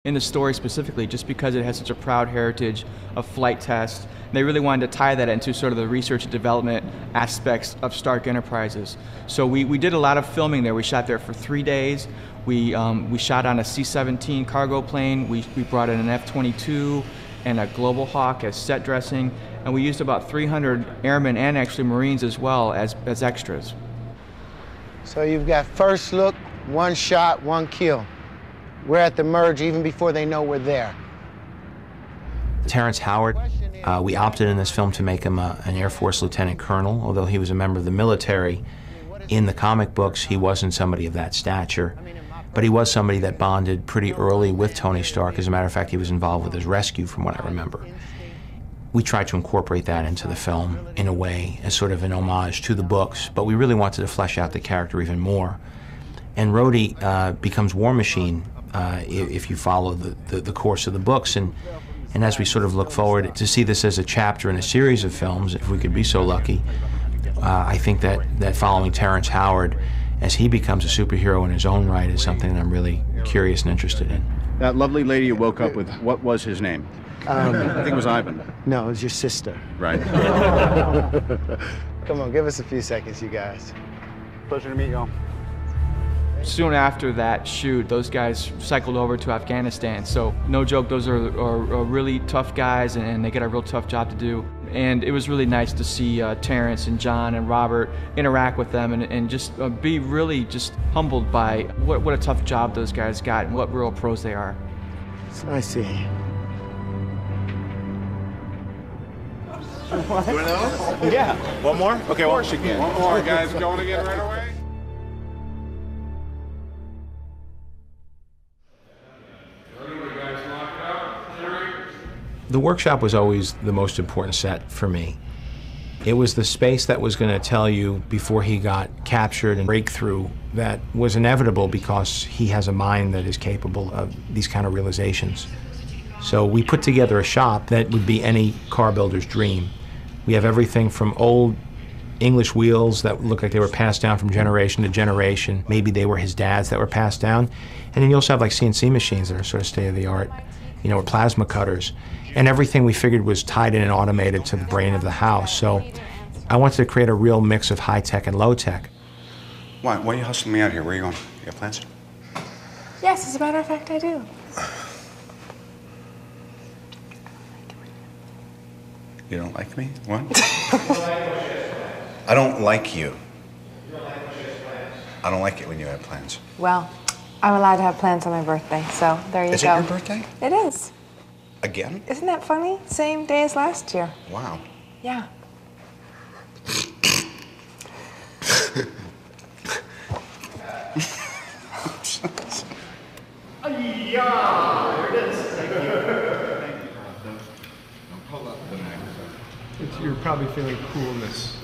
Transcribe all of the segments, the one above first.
in the story specifically, just because it has such a proud heritage of flight tests. They really wanted to tie that into sort of the research and development aspects of Stark Enterprises. So we did a lot of filming there. We shot there for 3 days. We shot on a C-17 cargo plane. We brought in an F-22 and a Global Hawk as set dressing. And we used about 300 airmen and actually Marines as well as extras. So you've got first look, one shot, one kill. We're at the merge even before they know we're there. Terrence Howard, we opted in this film to make him an Air Force Lieutenant Colonel. Although he was a member of the military, in the comic books he wasn't somebody of that stature. But he was somebody that bonded pretty early with Tony Stark. As a matter of fact, he was involved with his rescue, from what I remember. We tried to incorporate that into the film in a way as sort of an homage to the books, but we really wanted to flesh out the character even more. And Rhodey becomes War Machine if you follow the course of the books. And as we sort of look forward to see this as a chapter in a series of films, if we could be so lucky, I think that following Terrence Howard as he becomes a superhero in his own right is something that I'm really curious and interested in. That lovely lady you woke up with, what was his name? I think it was Ivan. No, it was your sister. Right. Come on, give us a few seconds, you guys. Pleasure to meet y'all. Soon after that shoot, those guys cycled over to Afghanistan. So no joke, those are really tough guys, and they get a real tough job to do. And it was really nice to see Terrence and John and Robert interact with them and just be really just humbled by what a tough job those guys got and what real pros they are. It's nice seeing you. What? You know? Yeah. One more? Okay, of course you can. One more, guys. Going again right away? The workshop was always the most important set for me. It was the space that was going to tell you before he got captured and breakthrough that was inevitable because he has a mind that is capable of these kind of realizations. So we put together a shop that would be any car builder's dream. We have everything from old English wheels that look like they were passed down from generation to generation. Maybe they were his dad's that were passed down. And then you also have like CNC machines that are sort of state-of-the-art, you know, or plasma cutters. And everything we figured was tied in and automated to the brain of the house. So I wanted to create a real mix of high-tech and low-tech. Why are you hustling me out here? Where are you going? You got plans? Yes, as a matter of fact, I do. You don't like me? What? I don't like you. I don't like it when you have plans. Well, I'm allowed to have plans on my birthday, so there you go. Is it your birthday? It is. Again? Isn't that funny? Same day as last year. Wow. Yeah. You're probably feeling coolness.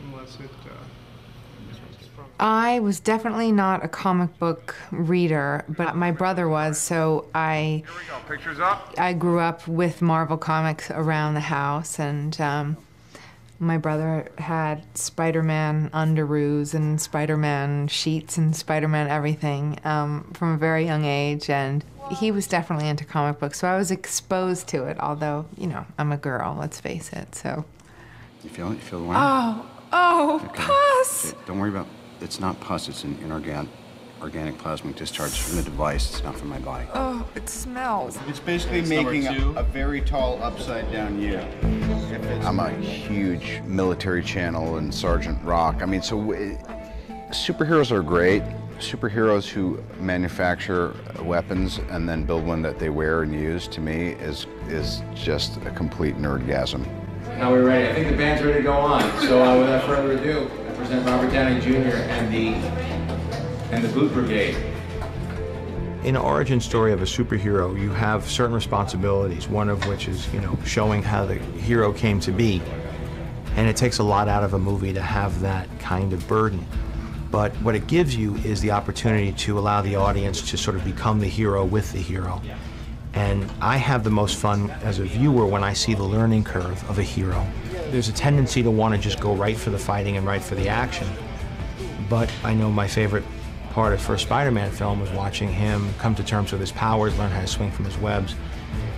Unless it, I was definitely not a comic book reader, but my brother was, so Here we go. Pictures up. I grew up with Marvel Comics around the house, and my brother had Spider-Man underoos and Spider-Man sheets and Spider-Man everything from a very young age, and he was definitely into comic books, so I was exposed to it, although, you know, I'm a girl, let's face it, so. You feel it? You feel the wind? Oh, Okay. pus! Don't worry about it's not pus, it's an organic plasmic discharge from the device. It's not from my body. Oh, it smells. It's basically making a very tall upside-down U. I'm a huge military channel and Sergeant Rock. I mean, so superheroes are great. Superheroes who manufacture weapons and then build one that they wear and use, to me, is just a complete nerdgasm. Now we're ready. I think the band's ready to go on. So without further ado, I present Robert Downey Jr. and the Boot Brigade. In an origin story of a superhero, you have certain responsibilities, one of which is, you know, showing how the hero came to be. And it takes a lot out of a movie to have that kind of burden. But what it gives you is the opportunity to allow the audience to sort of become the hero with the hero. And I have the most fun as a viewer when I see the learning curve of a hero. There's a tendency to want to just go right for the fighting and right for the action. But I know my favorite part of the first Spider-Man film was watching him come to terms with his powers, learn how to swing from his webs.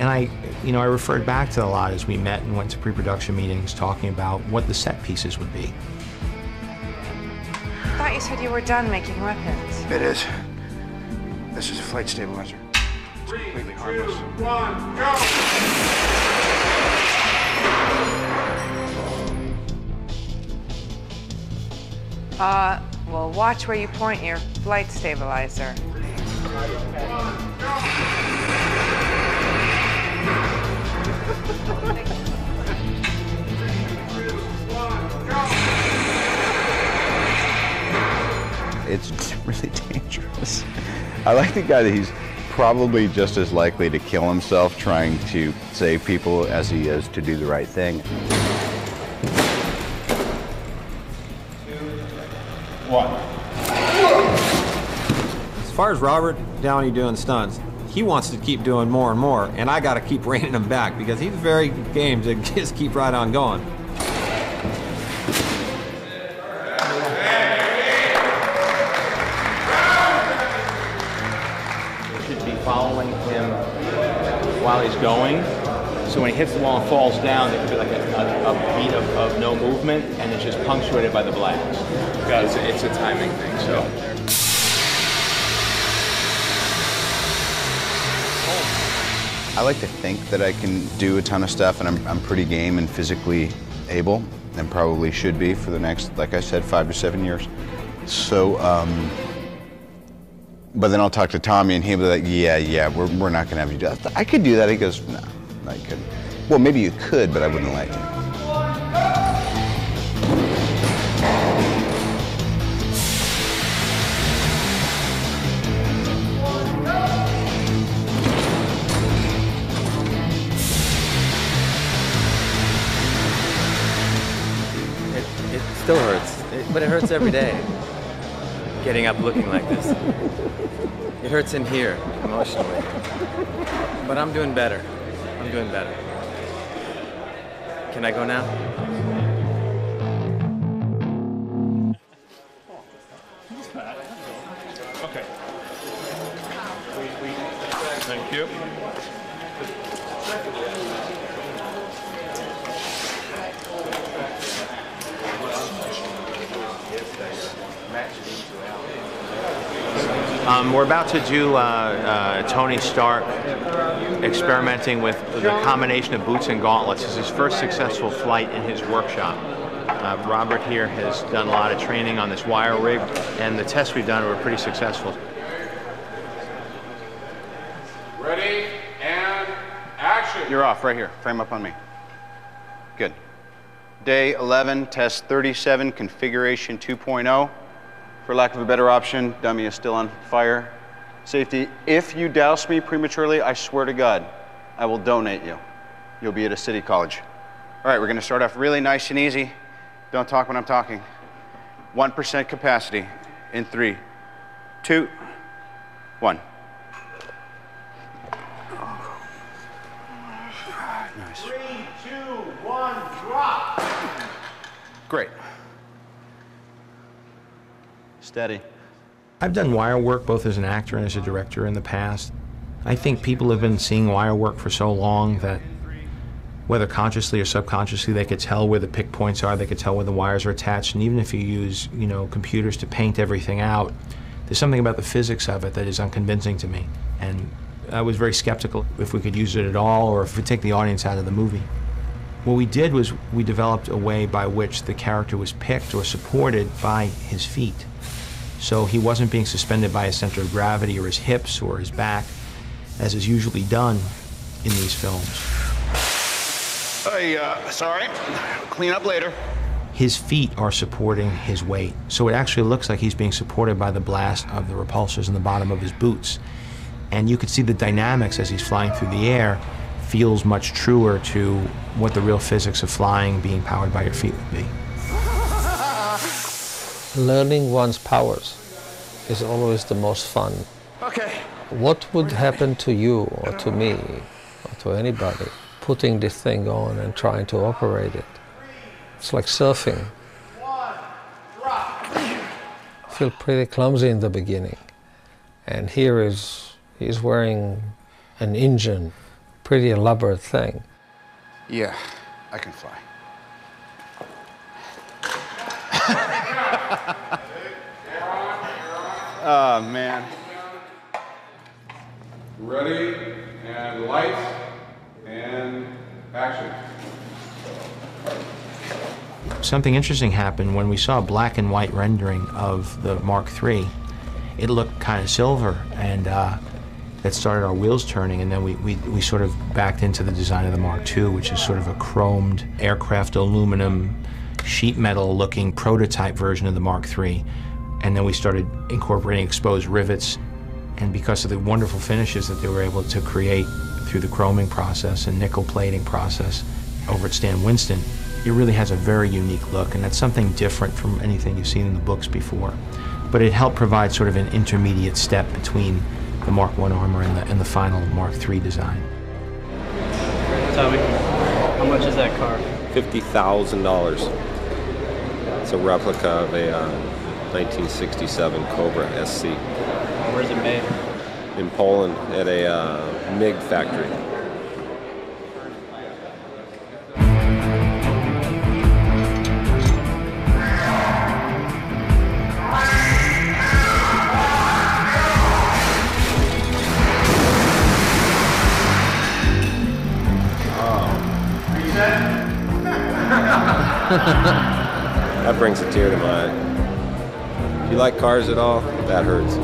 And I referred back to a lot as we met and went to pre-production meetings talking about what the set pieces would be. I thought you said you were done making weapons. It is. This is a flight stabilizer. It's completely harmless. 3, 2, 1, go! Well, watch where you point your flight stabilizer. It's really dangerous. I like the guy that he's probably just as likely to kill himself trying to save people as he is to do the right thing. 2, 1. As far as Robert Downey doing stunts, he wants to keep doing more and more, and I got to keep reining him back because he's very game to just keep right on going. Following him while he's going, so when he hits the wall and falls down, there could be like a beat of no movement, and it's just punctuated by the blast. It's a timing thing. So. I like to think that I can do a ton of stuff, and I'm pretty game and physically able, and probably should be for the next, like I said, 5 to 7 years. So, but then I'll talk to Tommy, and he'll be like, yeah, we're not gonna have you do that. I could do that. He goes, no, I couldn't. Well, maybe you could, but I wouldn't let you. It still hurts, but it hurts every day. Getting up looking like this. It hurts in here, emotionally. But I'm doing better. I'm doing better. Can I go now? Okay. Thank you. We're about to do Tony Stark experimenting with the combination of boots and gauntlets. This is his first successful flight in his workshop. Robert here has done a lot of training on this wire rig, and the tests we've done were pretty successful. Ready, and action. You're off right here. Frame up on me. Good. Day 11, test 37, configuration 2.0. For lack of a better option, dummy is still on fire. Safety, if you douse me prematurely, I swear to God, I will donate you. You'll be at a city college. All right, we're gonna start off really nice and easy. Don't talk when I'm talking. 1% capacity in 3, 2, 1. Nice. 3, 2, 1, drop. Great. Steady. I've done wire work both as an actor and as a director in the past. I think people have been seeing wire work for so long that whether consciously or subconsciously, they could tell where the pick points are, they could tell where the wires are attached, and even if you use, computers to paint everything out, there's something about the physics of it that is unconvincing to me. And I was very skeptical if we could use it at all or if we take the audience out of the movie. What we did was we developed a way by which the character was picked or supported by his feet. So he wasn't being suspended by his center of gravity or his hips or his back, as is usually done in these films. Sorry. Clean up later. His feet are supporting his weight. So it actually looks like he's being supported by the blast of the repulsors in the bottom of his boots. And you could see the dynamics as he's flying through the air feels much truer to what the real physics of flying being powered by your feet would be. Learning one's powers is always the most fun. Okay. What would happen to you or to me or to anybody putting this thing on and trying to operate it? It's like surfing. feel pretty clumsy in the beginning. And here he's wearing an engine, pretty elaborate thing. Yeah, I can fly. Oh, man. Ready, and lights, and action. Something interesting happened when we saw a black and white rendering of the Mark III. It looked kind of silver, and that started our wheels turning, and then we sort of backed into the design of the Mark II, which is sort of a chromed aircraft aluminum sheet metal looking prototype version of the Mark III. And then we started incorporating exposed rivets, and because of the wonderful finishes that they were able to create through the chroming process and nickel plating process over at Stan Winston, it really has a very unique look, and that's something different from anything you've seen in the books before. But it helped provide sort of an intermediate step between the Mark I armor and the final Mark III design. Tommy, how much is that car? $50,000. It's a replica of a 1967 Cobra SC. Where's it made? In Poland at a MiG factory. That brings a tear to my eye. If you like cars at all, that hurts.